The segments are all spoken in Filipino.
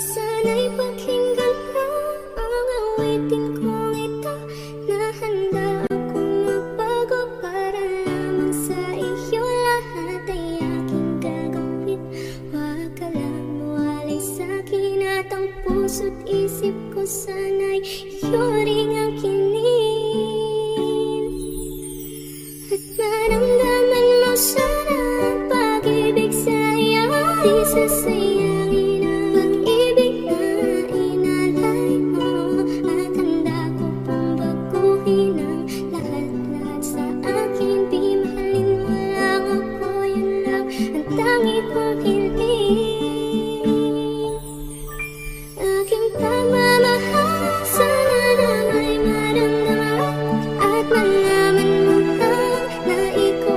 Sana'y pakinggan mo ang awitin kong ito, na handa akong magbago para lamang sa iyo. Lahat ay aking gagawin, huwag ka lang mawalay sa'kin, at ang puso't isip ko sana'y iyo ring ang kinin. At maramdaman mo sana ang pag-ibig sa iyo, di sasayangin malaman mo lang na ikaw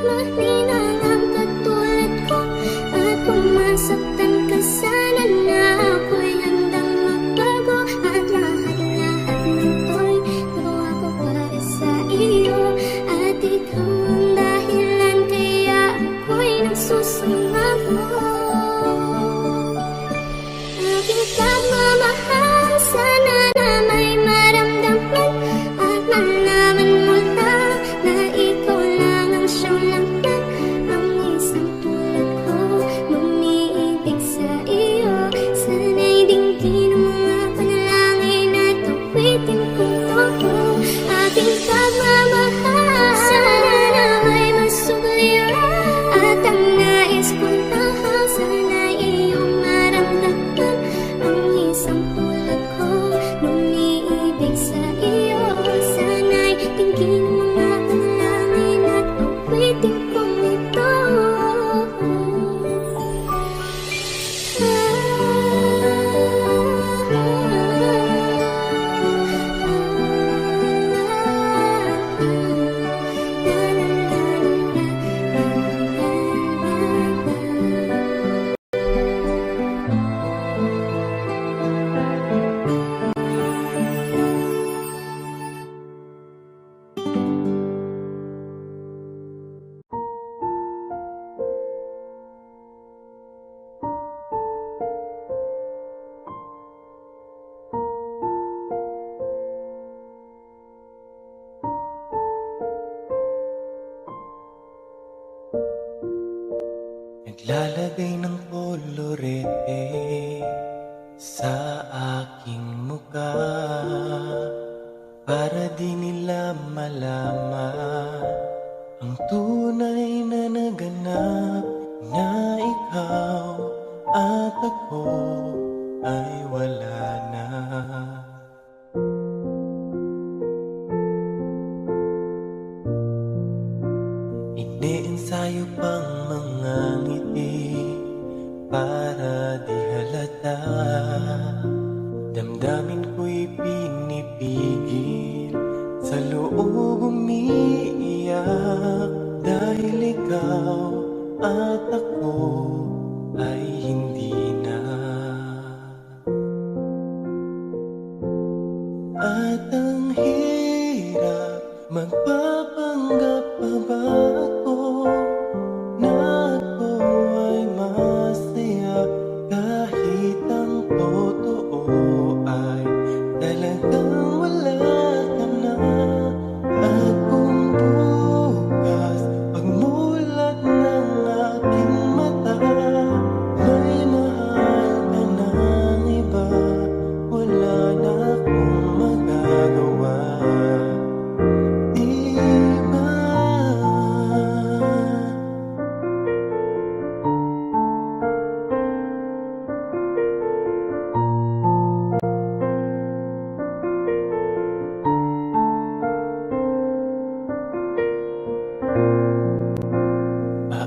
maninang ang katulad ko. At kung masaktan ka sana na ako'y handang magbago. At lahat-lahat nito'y gawa ko para sa iyo. At ikaw ang dahilan kaya ako'y nagsusumamo. Aking pagmamahal, sana na may maramdaman at malaman mo lang na ikaw lang ang siyang laman. Ang isang tulad ko, umiibig sa iyo. Sana'y dinggin ang mga panalangin at awitin kong todo. Aking pagmamahal, sana na may masugliran. At ang nais kong tahal, sana'y iyong maramdaman. Ang isang tulad ko, umiibig sa iyo. Sana'y dinggin ang mga panalangin at awitin kong ito. Naglalagay ng kolorete sa aking mukha para di nila malaman ang tunay na naganap, na ikaw at ako ay wala na. Iniensayo pang mga ngiti para di halata. Damdamin ko'y pinipigil, sa loob umiiyak. Dahil ikaw at ako ay hindi na. At ang hirap, magpapanggap pa ba ako na ako ay masaya kahit ang totoo ay talagang wala ka na. At kung bukas pagmulat ng aking mata may mahal ka ng iba, wala na akong magagawa.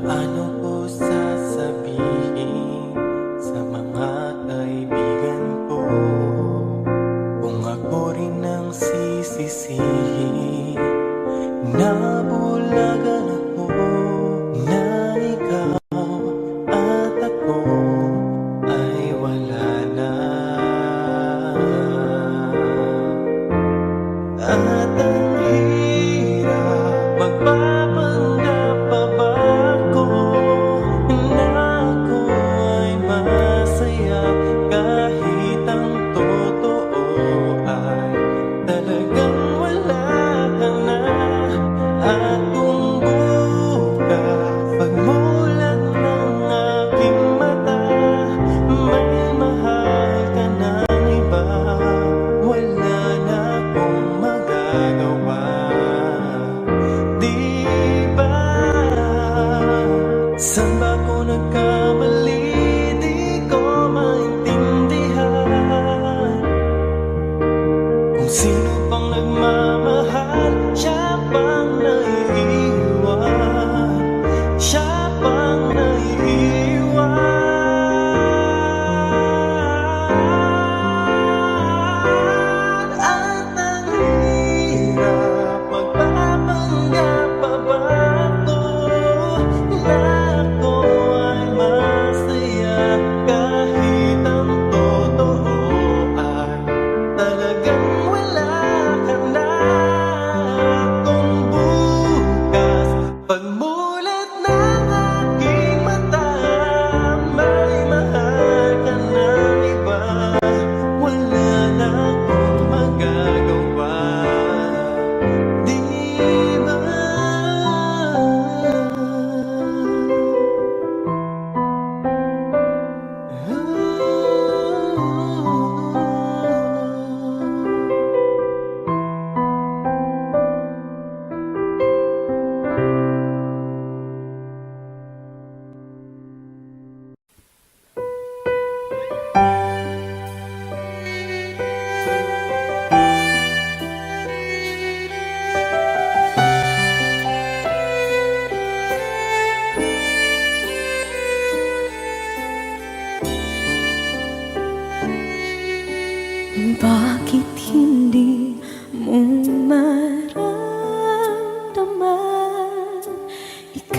Paano ko sasabihin sa mga kaibigan ko kung ako rin ang sisisihin? Nabulagan ako na ikaw at ako ay wala na. At ang hirap, magpapanggap pa ba ako na ako ay masaya kahit ang totoo ay talagang wala ka na. At kung bukas pagmulat ng aking mata may mahal ka ng iba, wala na akong magagawa. Di ba? Saan ba ako nagkamali? Di ko maintindihan. Kung sino pang nagmamahal, siya pang naiiwan. Siya pang naiiwan. At ang hirap, magpapanggap pa ba ako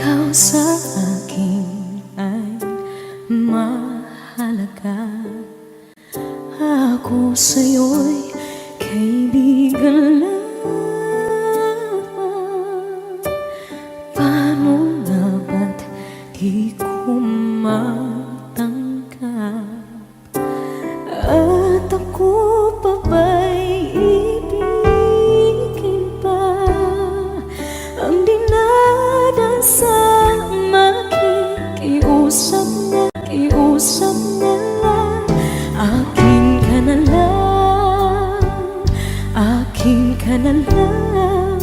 ikaw sa akin ay mahalaga. Ako sa'yo'y kaibigan lamang. Paano nga ba't di ko matanggap? At ako pa ba'y ibigin pa? Ang dinadasal, makikiusap na lang. Akin ka na lang, akin ka na lang.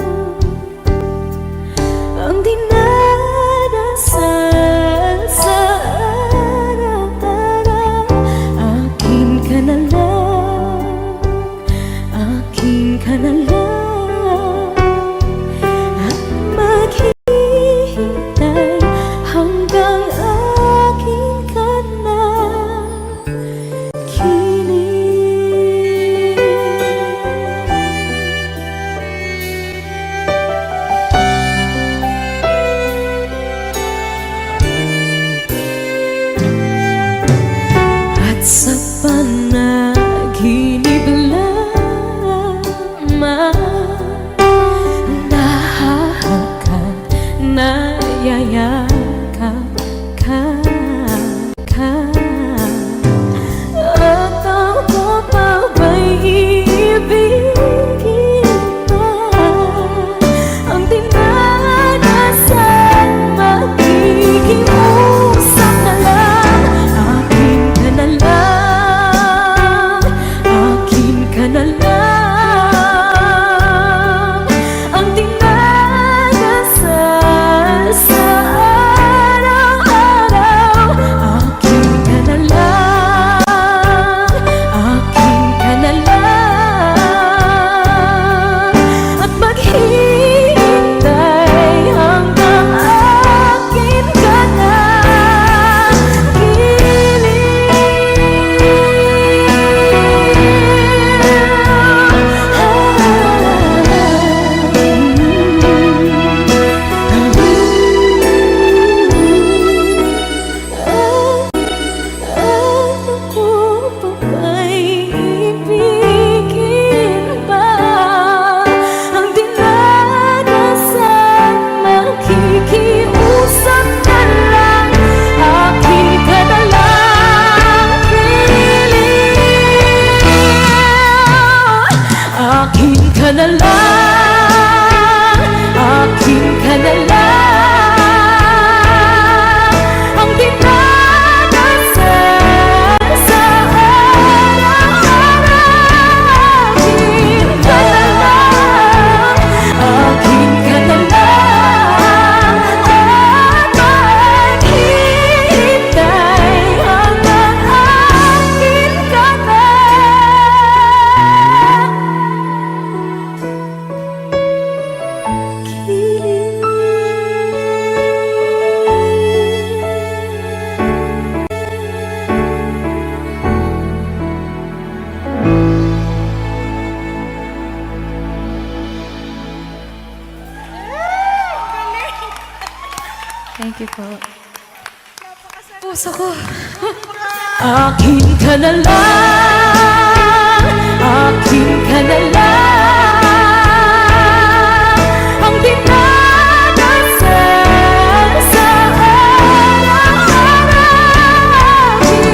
Ang dinadasal sa araw-araw. Akin ka na lang, akin ka na lang. At maghihintay hanggang akin ka na kilig. At sa panaginip lamang nahahagkan, nayayakap ka. At ako pa ba'y ibigin pa? Ang dinadasal, makikiusap na lang. Akin ka na lang, akin ka na lang. Ang dinadasal sa araw-araw. Akin ka na lang, akin ka na lang. At maghihintay hanggang akin ka na Ako pa ba'y ibigin pa? Ang dinadasal, makikiusap na lang. Akin ka na lang, kilig. Akin ka na lang, akin ka na lang. Ang dinadasal sa araw-araw. Akin ka na lang, akin ka na lang. At maghihintay hanggang akin ka na Thank you po. Puso ko. Akin ka na lang, akin ka na lang. Ang dinadasal sa araw-araw. Akin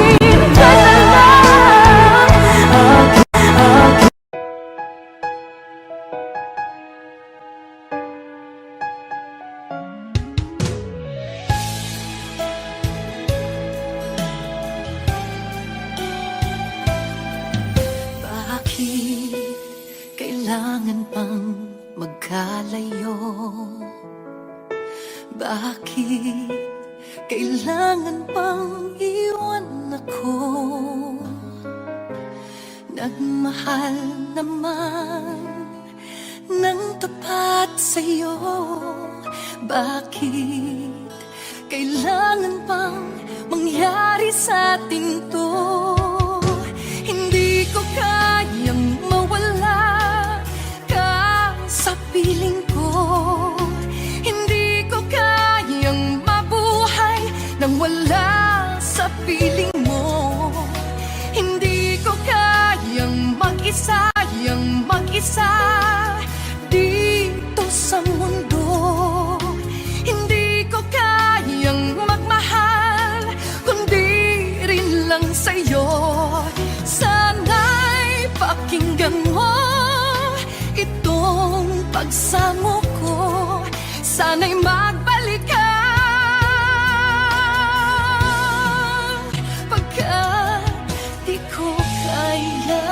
ka na lang, akin. Bakit kailangan pang magkalayo? Bakit kailangan pang iwan ako? Nagmahal naman ng tapat sa'yo. Bakit kailangan pang mangyari sa atin to? Hindi ko kayang mawala ka sa piling ko. Hindi ko kayang pagsamo ko, sana'y magbalik ka. Pagkat di ko kaya.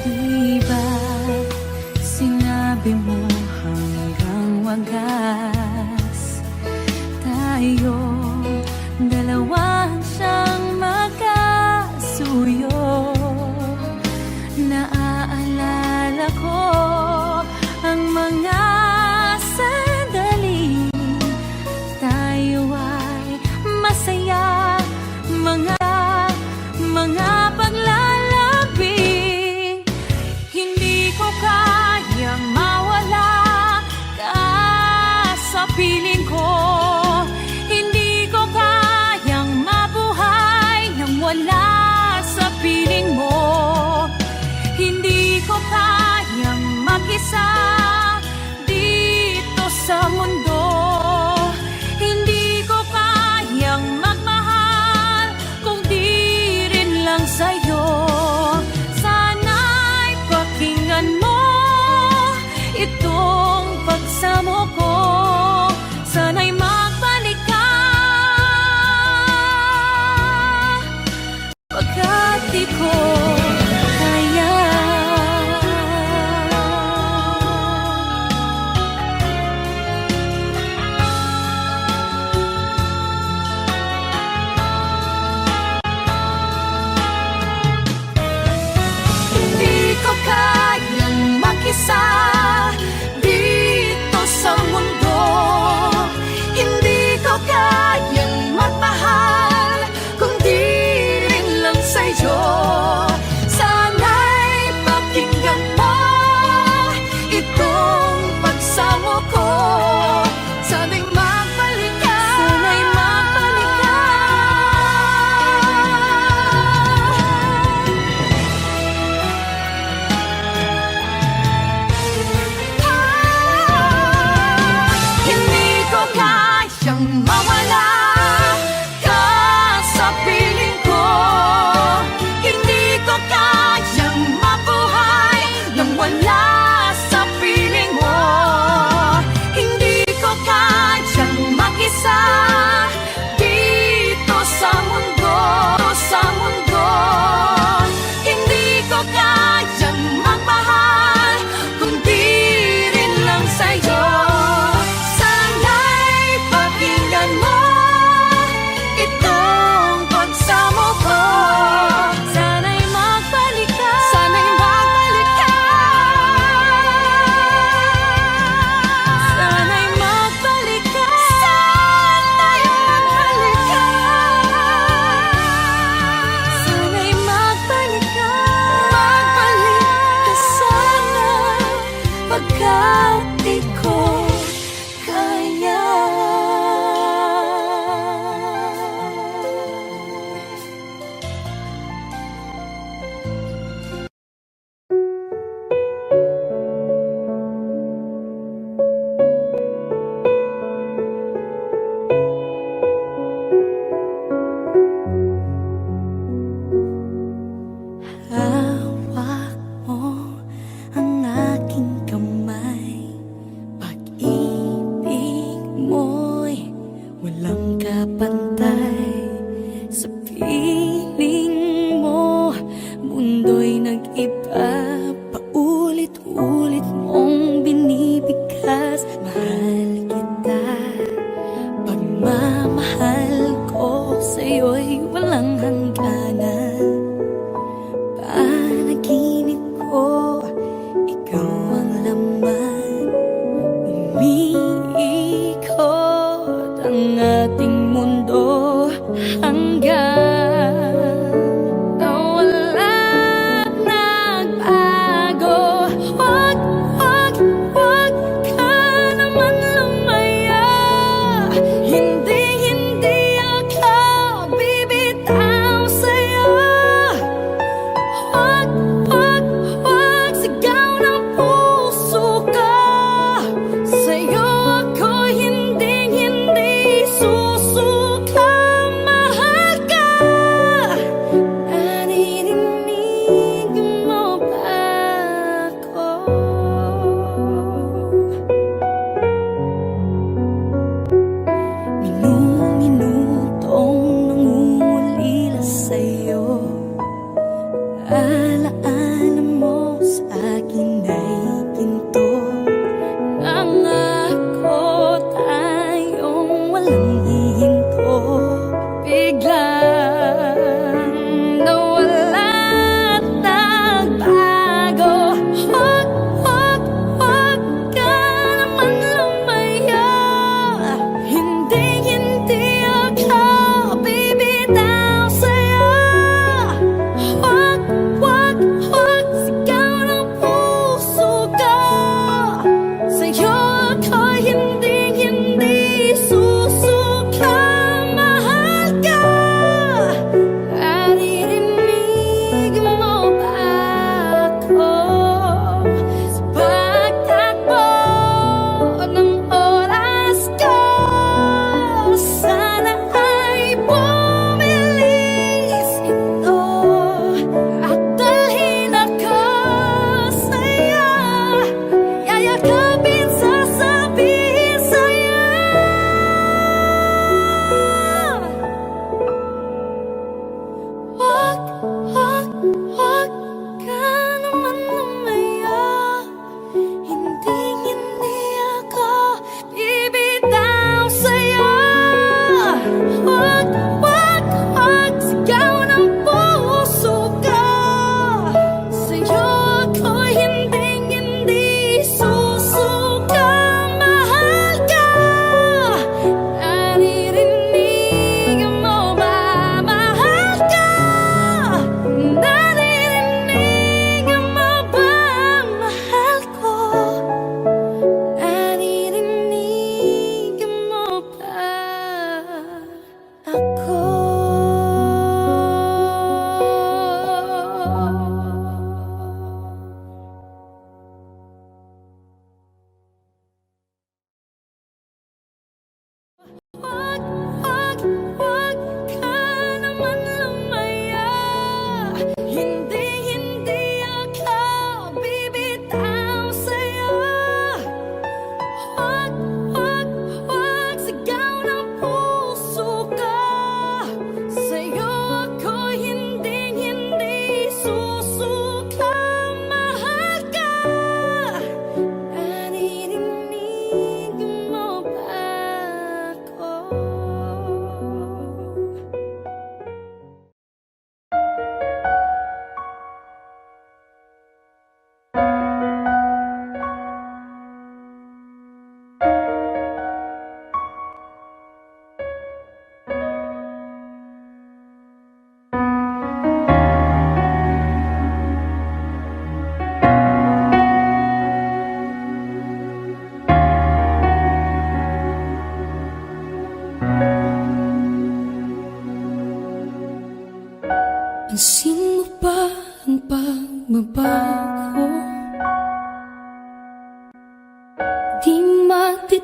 Di ba sinabi mo hanggang wagas tayo dalawa siyang magkasuyo? Naaalala ko ang mga sandali tayo ay masaya, mga paglalambing. Hindi ko kayang mawala ka sa piling ko. Hindi ko kayang mabuhay nang wala sa piling mo. Hindi ko kayang mag-isa dito sa mundo. Hindi ko kayang magmahal kung di rin lang sa'yo. Sana'y pakinggan mo itong pagsamo ko. Sana'y magbalik ka, pagkat di ko kaya. Hindi ko kayang mag-isa dito sa mundo. Hindi ko kayang magmahal kung di rin lang sa'yo. Sana'y pakinggan mo itong pagsamo ko. Sana'y magbalik ka. Sana'y magbalik ka.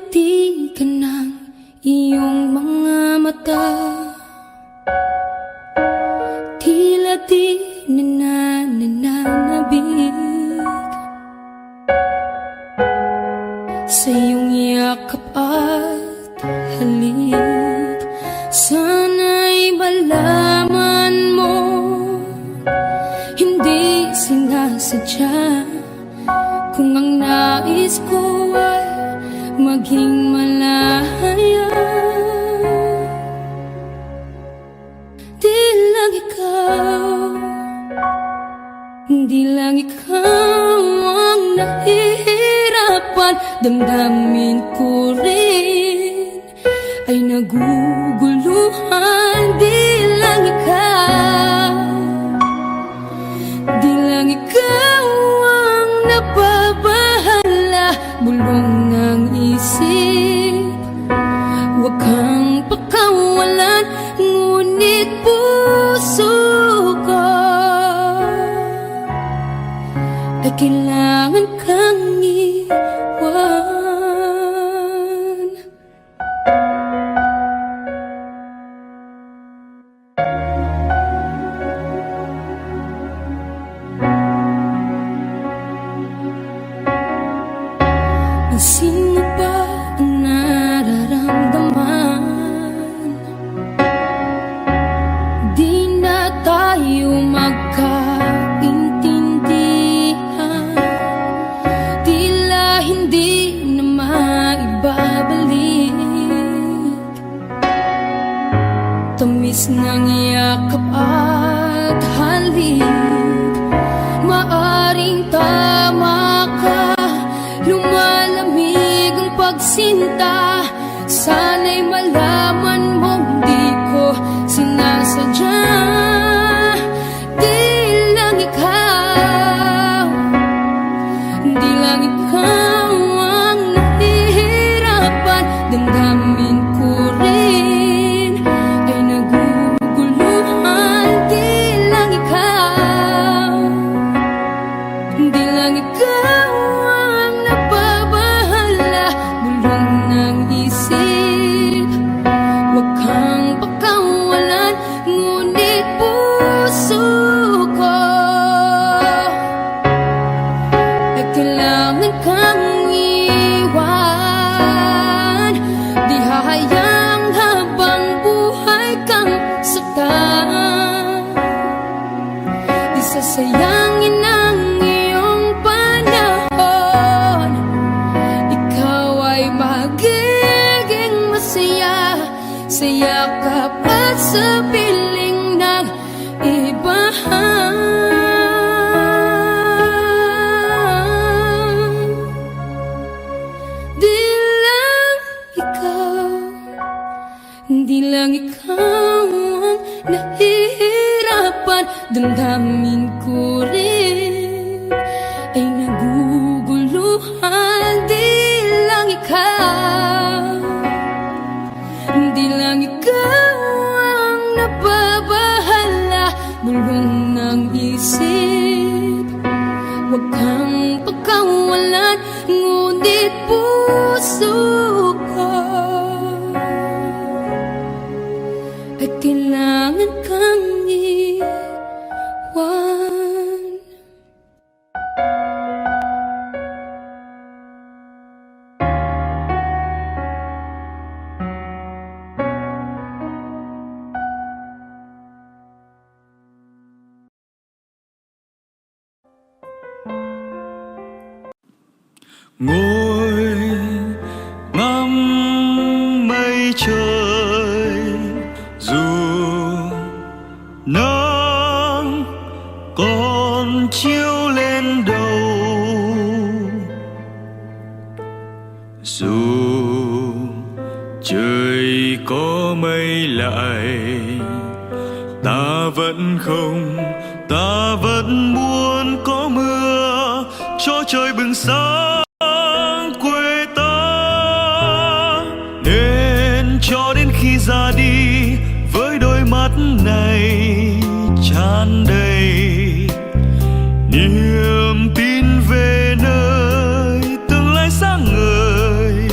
ngiti-ngiti ng iyong mga mata, tila di nananabig sa iyong yakap at halik. Sana'y malaman mo, hindi sinasadya, kung ang nais ko ay maging malaya. Di lang ikaw, di lang ikaw ang nahihirapan. Damdamin ko rin ay naguguluhan. Di lang ikaw, di lang ikaw ang nababahala. Bulong ng isip, huwag kang pakawalan, ngunit puso ko ay kailangan kang iwan. Sino ba ang nararamdaman? Di na tayo magkaintindihan, tila hindi na maibabalik. Tamis ng yakap at halik, maaring tama ka. Lumalamig ang pagsinta, sana'y malaman mong di ko sinasadya. Di lang ikaw, di lang ikaw ang nahihirapan. Damdamin ko rin ay naguguluhan. Di lang ikaw, di lang ikaw ang nababahala. Bulong ng isip, huwag kang pakawalan, ngunit puso ko ay kailangan kang iwan. Di hahayang habang buhay kang saktan, di sasayangin ang iyong panahon. Ikaw ay magiging masaya sa yakap at sa piling ng iba. Di lang ikaw, di lang ikaw ang nahihirapan. Damdamin ko rin ay naguguluhan. Di lang ikaw, di lang ikaw ang nababahala. Bulong ng isip, huwag kang pagkawalan, ngunit puso ko ay kailangan kang iwan. Ngồi ngắm mây trời, dù nắng còn chiếu lên đầu, dù trời có mây lại, ta vẫn không, ta vẫn muốn có mưa cho trời bừng sáng quê ta. Nên cho đến khi ra đi với đôi mắt này tràn đầy niềm tin về nơi tương lai sáng ngời,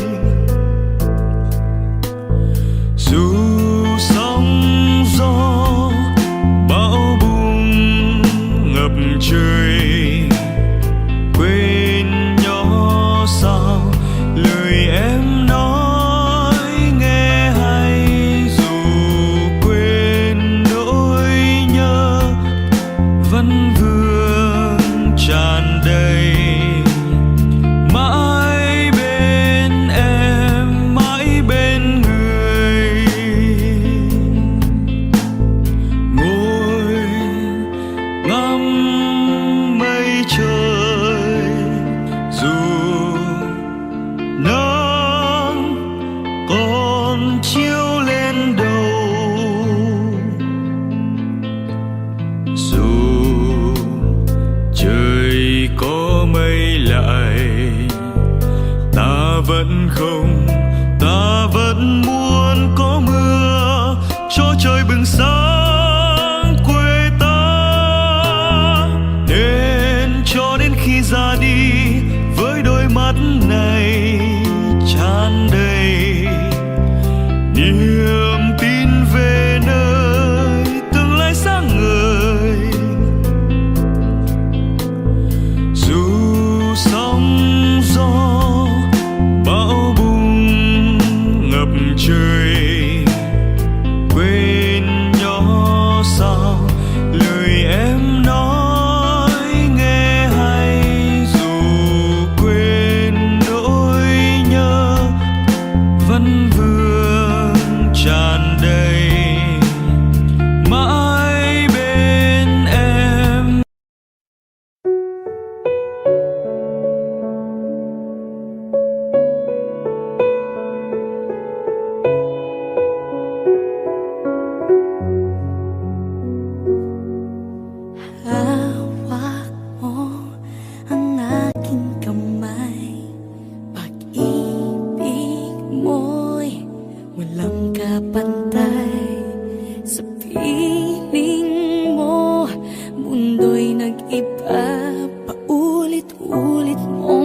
pilit mo